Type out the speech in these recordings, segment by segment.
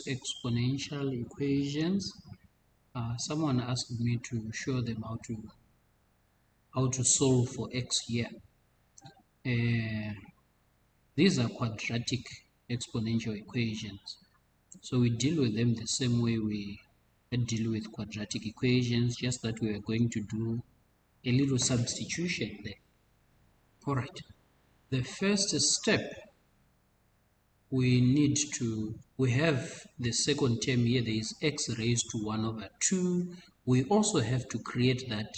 exponential equations. Someone asked me to show them how to solve for x here. These are quadratic exponential equations, so we deal with them the same way we deal with quadratic equations, just that we are going to do a little substitution there. All right, the first step, we have the second term here. There is x raised to 1 over 2. We also have to create that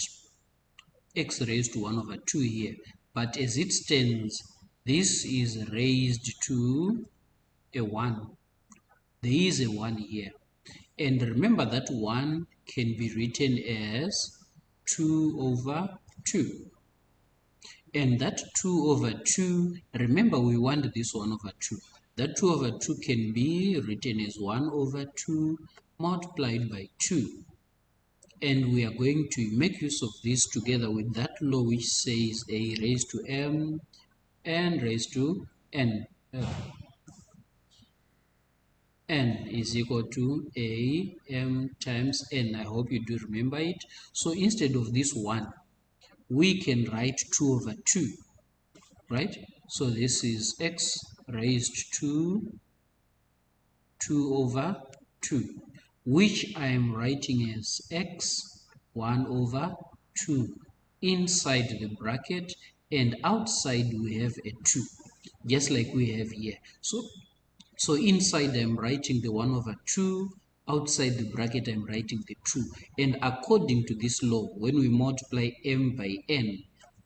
x raised to 1 over 2 here, but as it stands, this is raised to a 1. There is a 1 here, and remember that 1 can be written as 2 over 2. And that 2 over 2, remember we want this 1 over 2. That 2 over 2 can be written as 1 over 2 multiplied by 2. And we are going to make use of this together with that law which says a raised to m and raised to n. N is equal to a m times n. I hope you do remember it. So instead of this 1, we can write 2 over 2, right? So this is x raised to 2 over 2, which I am writing as x 1 over 2 inside the bracket, and outside we have a 2, just like we have here. So inside I'm writing the 1 over 2, outside the bracket I'm writing the 2. And according to this law, when we multiply m by n,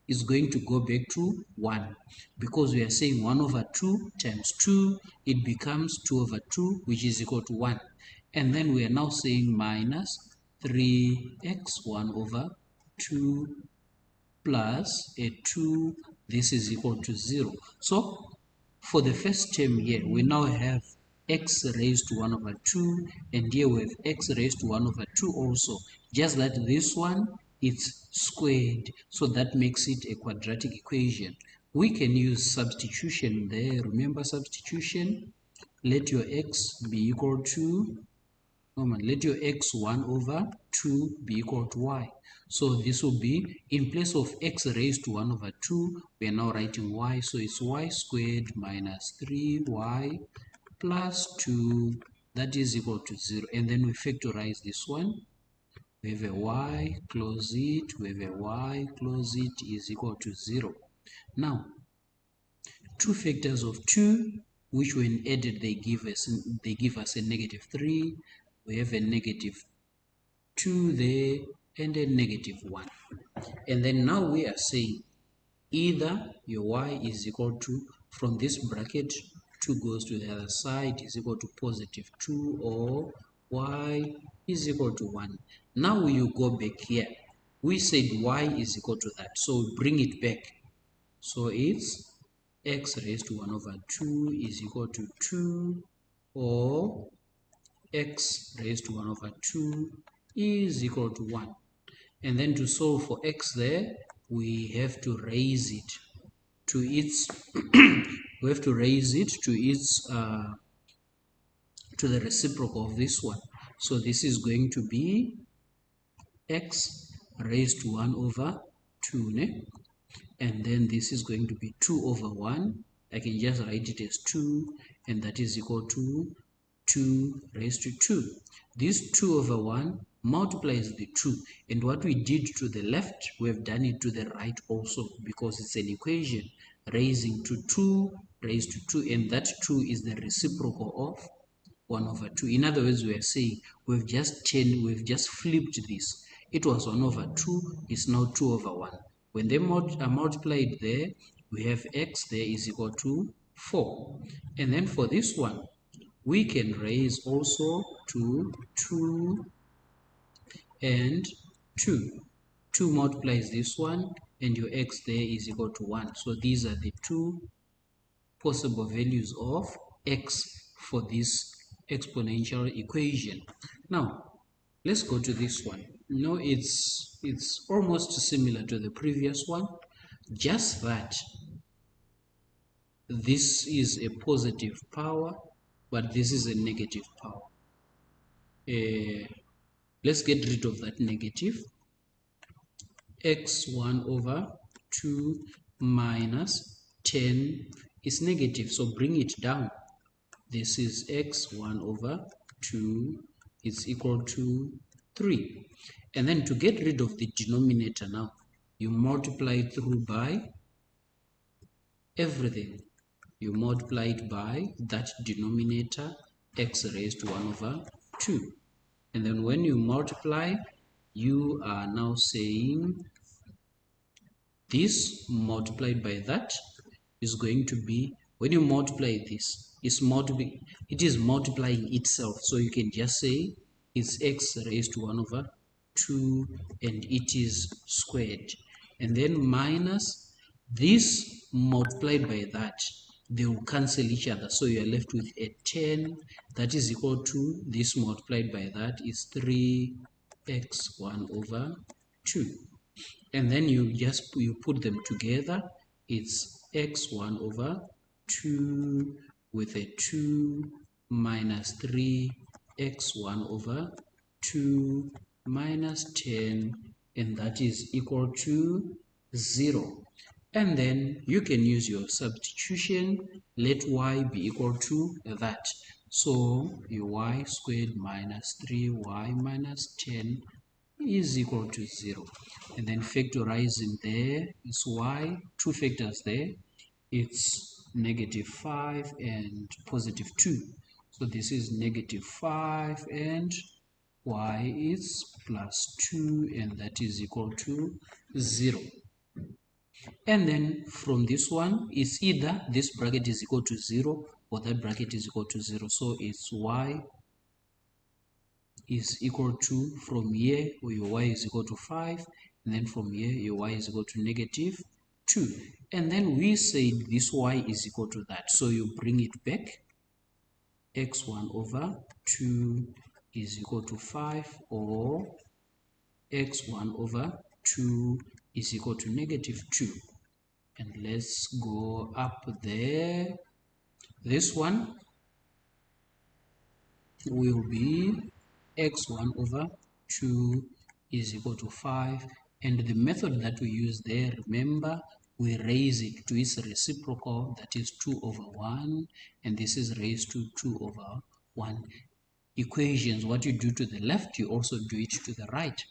is going to go back to 1, because we are saying 1 over 2 times 2, it becomes 2 over 2, which is equal to 1. And then we are now saying minus 3x1 over 2 plus a 2, this is equal to 0. So for the first term here, we now have x raised to 1 over 2, and here we have x raised to 1 over 2 also, just that this one is squared, so that makes it a quadratic equation. We can use substitution there. Remember substitution? Let your x be equal to, let your x 1 over 2 be equal to y. So this will be, in place of x raised to 1 over 2, we are now writing y. So it's y squared minus 3y plus 2, that is equal to 0. And then we factorize this one. We have a y, close it, we have a y, close it, is equal to 0. Now, 2 factors of 2, which when added they give us a negative 3. We have a negative 2 there and a negative 1. And then now we are saying either your y is equal to, from this bracket, 2 goes to the other side, is equal to positive 2, or y is equal to 1. Now you go back here. We said y is equal to that, so bring it back. So it's x raised to 1 over 2 is equal to 2, or x raised to 1 over 2 is equal to 1. And then to solve for x there, we have to raise it to its we have to raise it to its to the reciprocal of this one. So this is going to be x raised to 1 over 2, ne? And then this is going to be 2 over 1. I can just write it as 2, and that is equal to 2 raised to 2. This 2 over 1 multiplies the 2, and what we did to the left, we have done it to the right also, because it's an equation raising to 2 raised to 2, and that 2 is the reciprocal of 1 over 2. In other words, we are saying we've just flipped this. It was 1 over 2, it's now 2 over 1. When they are multiplied there, we have x there is equal to 4. And then for this one, we can raise also to 2 and 2. 2 multiplies this one, and your x there is equal to 1. So these are the two possible values of x for this exponential equation. Now, let's go to this one. No, it's almost similar to the previous one, just that this is a positive power but this is a negative power. Let's get rid of that negative. X1 over 2 minus 10 is negative, so bring it down. This is x1 over 2 is equal to 3. And then to get rid of the denominator now, you multiply through by everything. You multiply it by that denominator, x raised to 1 over 2. And then when you multiply, you are now saying this multiplied by that is going to be, when you multiply this, it is multiplying itself. So you can just say it's x raised to 1 over 2 and it is squared. And then minus this multiplied by that, they will cancel each other. So you are left with a 10 that is equal to this multiplied by that is 3x1 over 2. And then you put them together. It's x1 over 2 with a 2 minus 3 x1 over 2 minus 10, and that is equal to 0. And then you can use your substitution. Let y be equal to that. So your y squared minus 3y minus 10 is equal to 0. And then factorizing there is y, two factors there, it's negative 5 and positive 2. So this is negative 5 and y is plus 2, and that is equal to 0. And then from this one, it's either this bracket is equal to 0 or that bracket is equal to 0. So it's y is equal to, from here your y is equal to 5, and then from here your y is equal to negative 2. And then we said this y is equal to that, so you bring it back. X1 over 2 is equal to 5, or x1 over 2 is equal to negative 2. And let's go up there. This one will be x1 over 2 is equal to 5, and the method that we use there, remember, we raise it to its reciprocal, that is 2 over 1, and this is raised to 2 over 1. Equations, what you do to the left, you also do it to the right.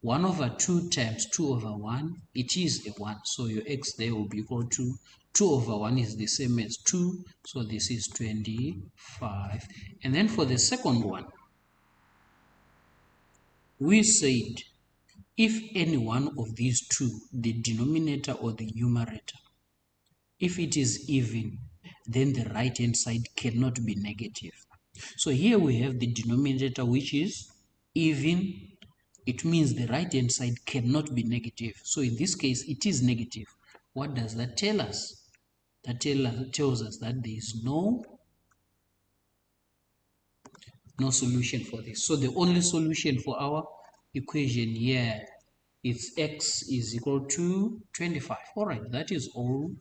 1 over 2 times 2 over 1, it is a 1, so your x there will be equal to 2 over 1 is the same as 2, so this is 25. And then for the second one, we said if any one of these two, the denominator or the numerator, if it is even, then the right hand side cannot be negative. So here we have the denominator which is even. It means the right hand side cannot be negative. So in this case it is negative. What does that tell us? That tells us that there is no solution for this. So the only solution for our equation here is x is equal to 25. All right, that is all